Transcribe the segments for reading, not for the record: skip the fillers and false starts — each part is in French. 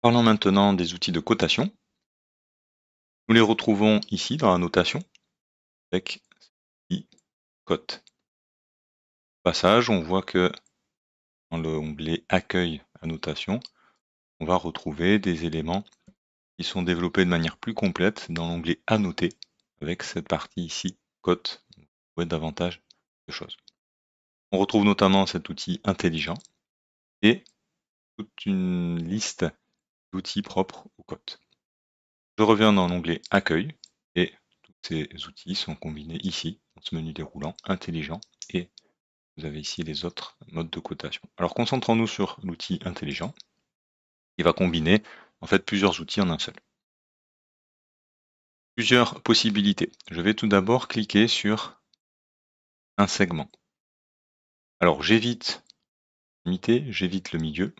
Parlons maintenant des outils de cotation. Nous les retrouvons ici dans la notation avec cote. Au passage, on voit que dans l'onglet Accueil annotation, on va retrouver des éléments qui sont développés de manière plus complète dans l'onglet Annoter avec cette partie ici, cote, vous trouvez davantage de choses. On retrouve notamment cet outil intelligent et toute une liste d'outils propres aux cotes. Je reviens dans l'onglet Accueil et tous ces outils sont combinés ici, dans ce menu déroulant intelligent, et vous avez ici les autres modes de cotation. Alors concentrons-nous sur l'outil intelligent, qui va combiner en fait plusieurs outils en un seul. Plusieurs possibilités. Je vais tout d'abord cliquer sur un segment. Alors j'évite j'évite le milieu,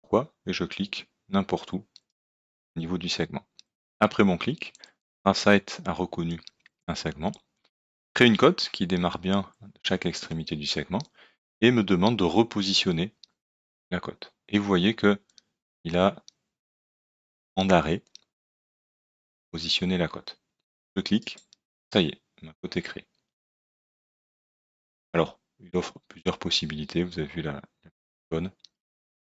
pourquoi, et je clique n'importe où au niveau du segment. Après mon clic, Insight a reconnu un segment, crée une cote qui démarre bien chaque extrémité du segment et me demande de repositionner la cote. Et vous voyez que il a en arrêt positionné la cote. Je clique, ça y est, ma cote est créée. Alors, il offre plusieurs possibilités, vous avez vu la bonne.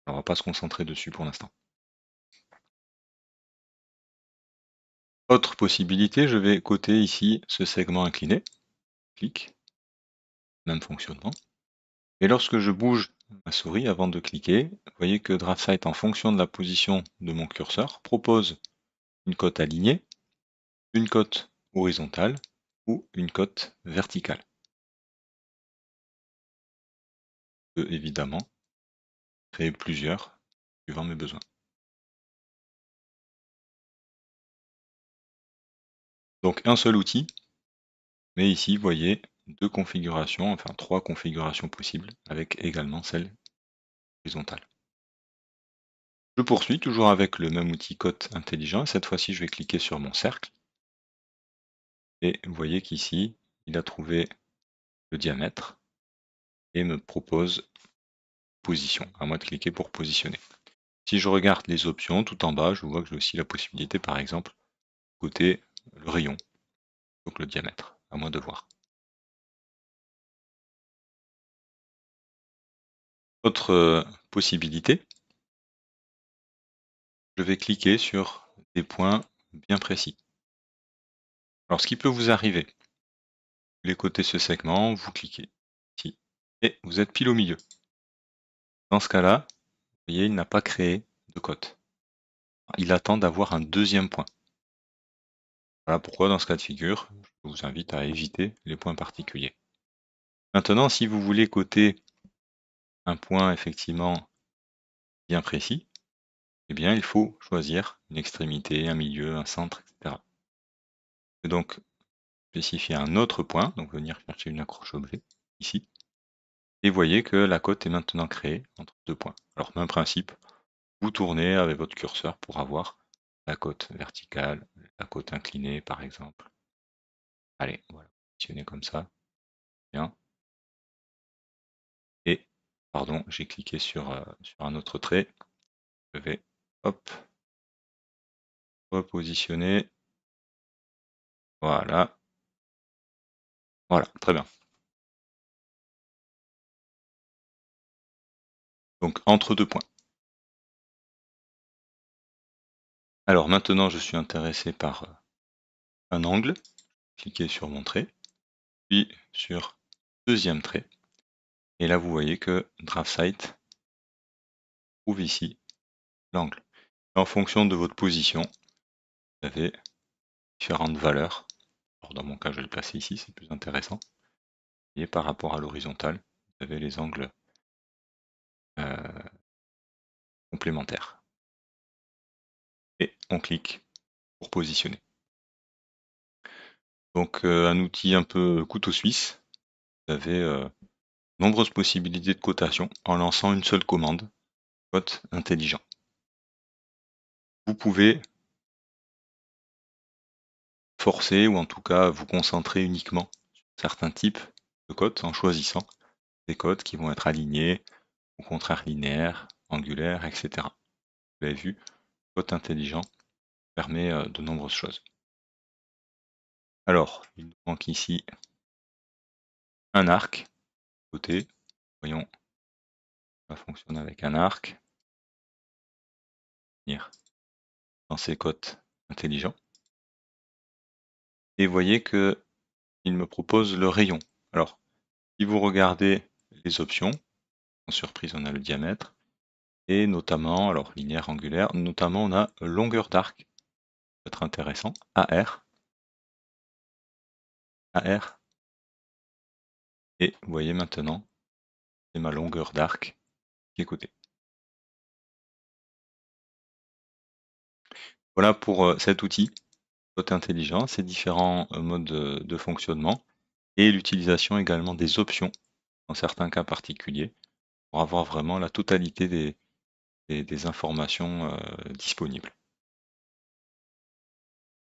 On ne va pas se concentrer dessus pour l'instant. Autre possibilité, je vais coter ici ce segment incliné. Clic, même fonctionnement. Et lorsque je bouge ma souris avant de cliquer, vous voyez que DraftSight, en fonction de la position de mon curseur, propose une cote alignée, une cote horizontale ou une cote verticale. Je peux évidemment créer plusieurs suivant mes besoins. Donc un seul outil, mais ici, vous voyez, deux configurations, enfin trois configurations possibles, avec également celle horizontale. Je poursuis toujours avec le même outil cote intelligent, et cette fois-ci, je vais cliquer sur mon cercle. Et vous voyez qu'ici, il a trouvé le diamètre et me propose position, à moi de cliquer pour positionner. Si je regarde les options tout en bas, je vois que j'ai aussi la possibilité, par exemple, de coter le rayon, donc le diamètre, à moi de voir. Autre possibilité, je vais cliquer sur des points bien précis. Alors ce qui peut vous arriver, vous voulez coter ce segment, vous cliquez ici, et vous êtes pile au milieu. Dans ce cas-là, vous voyez, il n'a pas créé de cote. Il attend d'avoir un deuxième point. Voilà pourquoi dans ce cas de figure, je vous invite à éviter les points particuliers. Maintenant, si vous voulez coter un point effectivement bien précis, eh bien il faut choisir une extrémité, un milieu, un centre, etc. Et donc spécifier un autre point, donc venir chercher une accroche objet ici. Et vous voyez que la cote est maintenant créée entre deux points. Alors même principe, vous tournez avec votre curseur pour avoir la cote verticale, la cote inclinée par exemple. Allez, voilà, positionner comme ça. Bien. Et, pardon, j'ai cliqué sur un autre trait. Je vais, hop, repositionner. Voilà. Voilà, très bien. Donc, entre deux points. Alors, maintenant, je suis intéressé par un angle. Cliquez sur mon trait, puis sur deuxième trait. Et là, vous voyez que DraftSight trouve ici l'angle. En fonction de votre position, vous avez différentes valeurs. Alors, dans mon cas, je vais le placer ici, c'est plus intéressant. Et par rapport à l'horizontale, vous avez les angles complémentaires. Et on clique pour positionner. Donc un outil un peu couteau suisse. Vous avez nombreuses possibilités de cotation en lançant une seule commande, cote intelligent. Vous pouvez forcer ou en tout cas vous concentrer uniquement sur certains types de cotes en choisissant des cotes qui vont être alignées, au contraire linéaires, angulaires, etc. Vous l'avez vu, côte intelligent permet de nombreuses choses. Alors, il nous manque ici un arc côté. Voyons, ça fonctionne avec un arc. Venir dans ces côtes intelligents. Et vous voyez que il me propose le rayon. Alors, si vous regardez les options, sans surprise, on a le diamètre, et notamment, alors linéaire, angulaire, notamment on a longueur d'arc, ça peut être intéressant, AR, AR, et vous voyez maintenant, c'est ma longueur d'arc qui est cotée. Voilà pour cet outil, côté intelligent, ses différents modes de fonctionnement, et l'utilisation également des options, dans certains cas particuliers, pour avoir vraiment la totalité des informations disponibles.